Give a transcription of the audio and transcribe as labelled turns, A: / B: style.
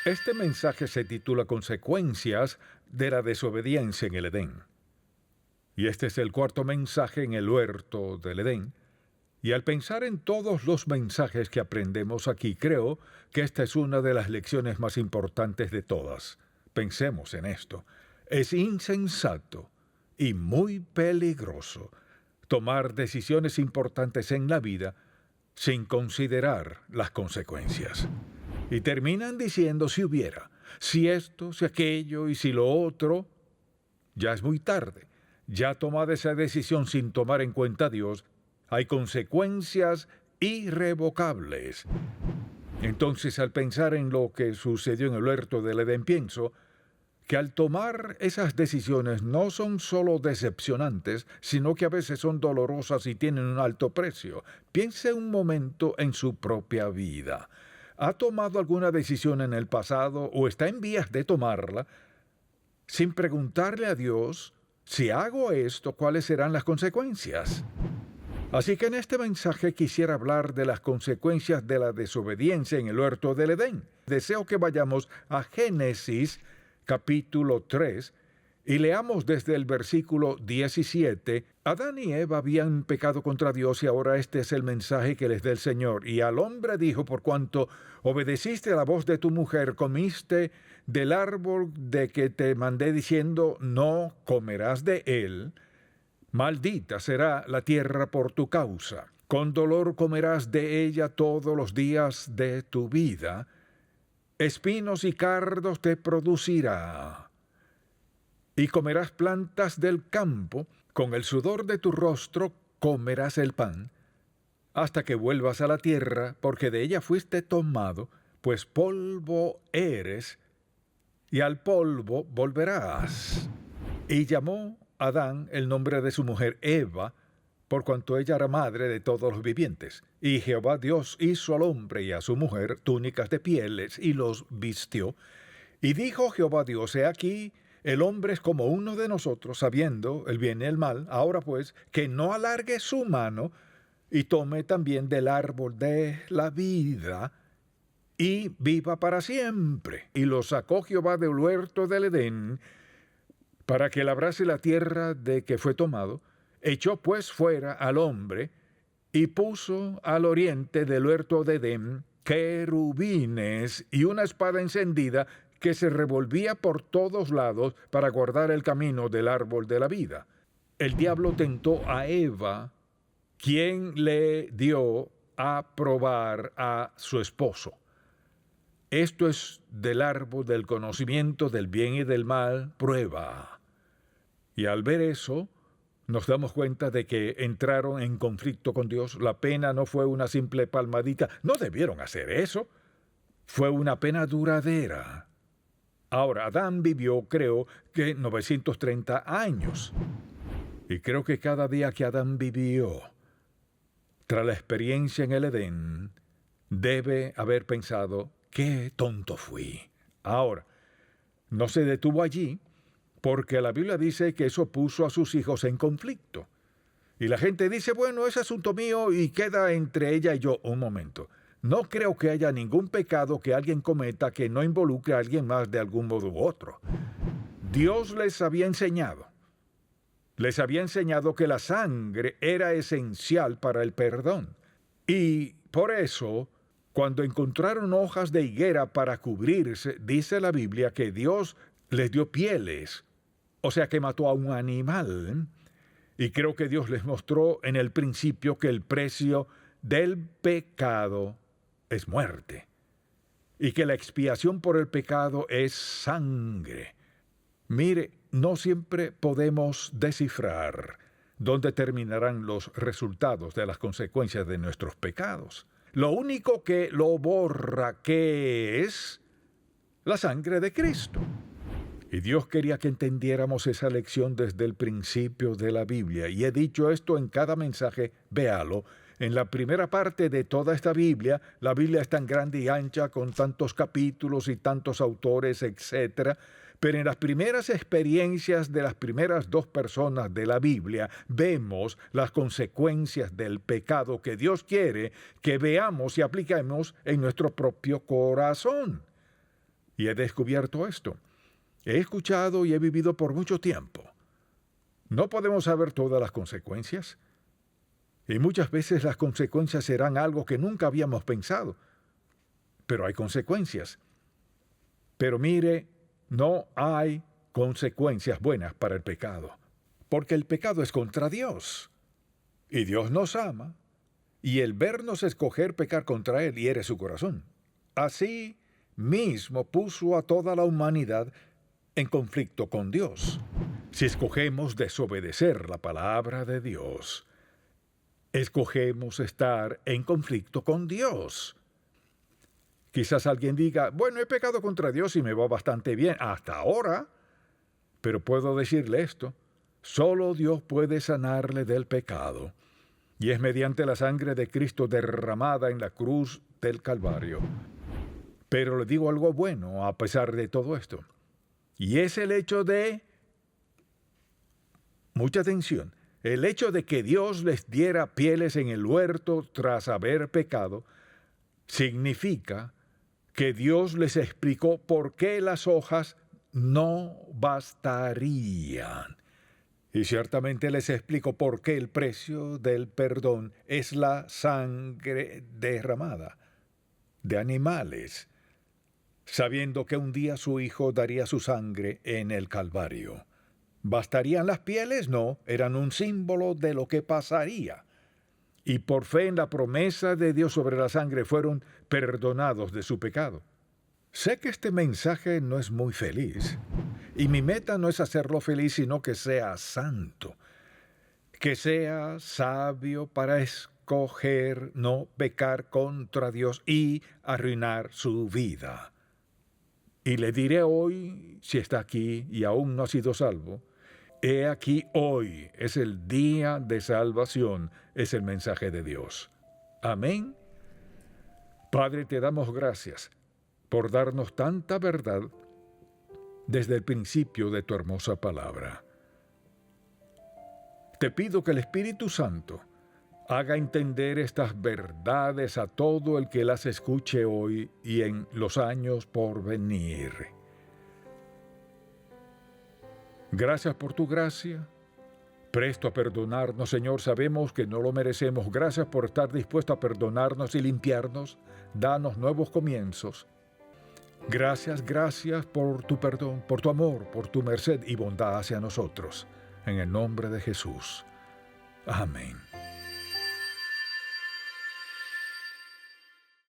A: Este mensaje se titula Consecuencias de la desobediencia en el Edén. Y este es el cuarto mensaje en el huerto del Edén. Y al pensar en todos los mensajes que aprendemos aquí, creo que esta es una de las lecciones más importantes de todas. Pensemos en esto. Es insensato y muy peligroso tomar decisiones importantes en la vida sin considerar las consecuencias. Y terminan diciendo si hubiera, si esto, si aquello y si lo otro. Ya es muy tarde. Ya tomada esa decisión sin tomar en cuenta a Dios, hay consecuencias irrevocables. Entonces, al pensar en lo que sucedió en el huerto del Edén, pienso que al tomar esas decisiones no son solo decepcionantes, sino que a veces son dolorosas y tienen un alto precio. Piense un momento en su propia vida. ¿Ha tomado alguna decisión en el pasado o está en vías de tomarla sin preguntarle a Dios, si hago esto, cuáles serán las consecuencias? Así que en este mensaje quisiera hablar de las consecuencias de la desobediencia en el huerto del Edén. Deseo que vayamos a Génesis capítulo 3 y leamos desde el versículo 17. Adán y Eva habían pecado contra Dios y ahora este es el mensaje que les da el Señor. Y al hombre dijo, por cuanto obedeciste a la voz de tu mujer, comiste del árbol de que te mandé diciendo, no comerás de él. Maldita será la tierra por tu causa. Con dolor comerás de ella todos los días de tu vida. Espinos y cardos te producirá. Y comerás plantas del campo, con el sudor de tu rostro comerás el pan, hasta que vuelvas a la tierra, porque de ella fuiste tomado, pues polvo eres, y al polvo volverás. Y llamó Adán el nombre de su mujer Eva, por cuanto ella era madre de todos los vivientes. Y Jehová Dios hizo al hombre y a su mujer túnicas de pieles y los vistió. Y dijo Jehová Dios, he aquí, el hombre es como uno de nosotros, sabiendo el bien y el mal. Ahora pues, que no alargue su mano y tome también del árbol de la vida y viva para siempre. Y lo sacó Jehová del huerto del Edén, para que labrase la tierra de que fue tomado. Echó pues fuera al hombre, y puso al oriente del huerto de Edén querubines y una espada encendida que se revolvía por todos lados para guardar el camino del árbol de la vida. El diablo tentó a Eva, quien le dio a probar a su esposo. Esto es del árbol del conocimiento del bien y del mal, prueba. Y al ver eso, nos damos cuenta de que entraron en conflicto con Dios. La pena no fue una simple palmadita. No debieron hacer eso. Fue una pena duradera. Ahora, Adán vivió, creo que 930 años. Y creo que cada día que Adán vivió, tras la experiencia en el Edén, debe haber pensado, qué tonto fui. Ahora, no se detuvo allí, porque la Biblia dice que eso puso a sus hijos en conflicto. Y la gente dice, bueno, es asunto mío y queda entre ella y yo. Un momento. No creo que haya ningún pecado que alguien cometa que no involucre a alguien más de algún modo u otro. Dios les había enseñado. Les había enseñado que la sangre era esencial para el perdón. Y por eso, cuando encontraron hojas de higuera para cubrirse, dice la Biblia que Dios les dio pieles. O sea que mató a un animal. Y creo que Dios les mostró en el principio que el precio del pecado es muerte. Y que la expiación por el pecado es sangre. Mire, no siempre podemos descifrar dónde terminarán los resultados de las consecuencias de nuestros pecados. Lo único que lo borra, ¿qué es? La sangre de Cristo. Y Dios quería que entendiéramos esa lección desde el principio de la Biblia. Y he dicho esto en cada mensaje, véalo. En la primera parte de toda esta Biblia, la Biblia es tan grande y ancha, con tantos capítulos y tantos autores, etc. Pero en las primeras experiencias de las primeras dos personas de la Biblia, vemos las consecuencias del pecado que Dios quiere que veamos y apliquemos en nuestro propio corazón. y he descubierto esto. He escuchado y he vivido por mucho tiempo. No podemos saber todas las consecuencias. Y muchas veces las consecuencias serán algo que nunca habíamos pensado. Pero hay consecuencias. Pero mire, no hay consecuencias buenas para el pecado. Porque el pecado es contra Dios. Y Dios nos ama. Y el vernos escoger pecar contra Él hiere su corazón. Así mismo puso a toda la humanidad en conflicto con Dios. Si escogemos desobedecer la palabra de Dios, escogemos estar en conflicto con Dios. Quizás alguien diga, bueno, he pecado contra Dios y me va bastante bien hasta ahora, pero puedo decirle esto, solo Dios puede sanarle del pecado, y es mediante la sangre de Cristo derramada en la cruz del Calvario. Pero le digo algo bueno a pesar de todo esto, y es el hecho de, mucha atención, el hecho de que Dios les diera pieles en el huerto tras haber pecado, significa que Dios les explicó por qué las hojas no bastarían. Y ciertamente les explicó por qué el precio del perdón es la sangre derramada de animales, sabiendo que un día su Hijo daría su sangre en el Calvario. ¿Bastarían las pieles? No, eran un símbolo de lo que pasaría. Y por fe en la promesa de Dios sobre la sangre fueron perdonados de su pecado. Sé que este mensaje no es muy feliz, y mi meta no es hacerlo feliz, sino que sea santo, que sea sabio para escoger no pecar contra Dios y arruinar su vida. Y le diré hoy, si está aquí y aún no ha sido salvo, he aquí hoy es el día de salvación, es el mensaje de Dios. Amén. Padre, te damos gracias por darnos tanta verdad desde el principio de tu hermosa palabra. Te pido que el Espíritu Santo haga entender estas verdades a todo el que las escuche hoy y en los años por venir. Gracias por tu gracia, presto a perdonarnos, Señor, sabemos que no lo merecemos. Gracias por estar dispuesto a perdonarnos y limpiarnos, danos nuevos comienzos. Gracias por tu perdón, por tu amor, por tu merced y bondad hacia nosotros. En el nombre de Jesús. Amén.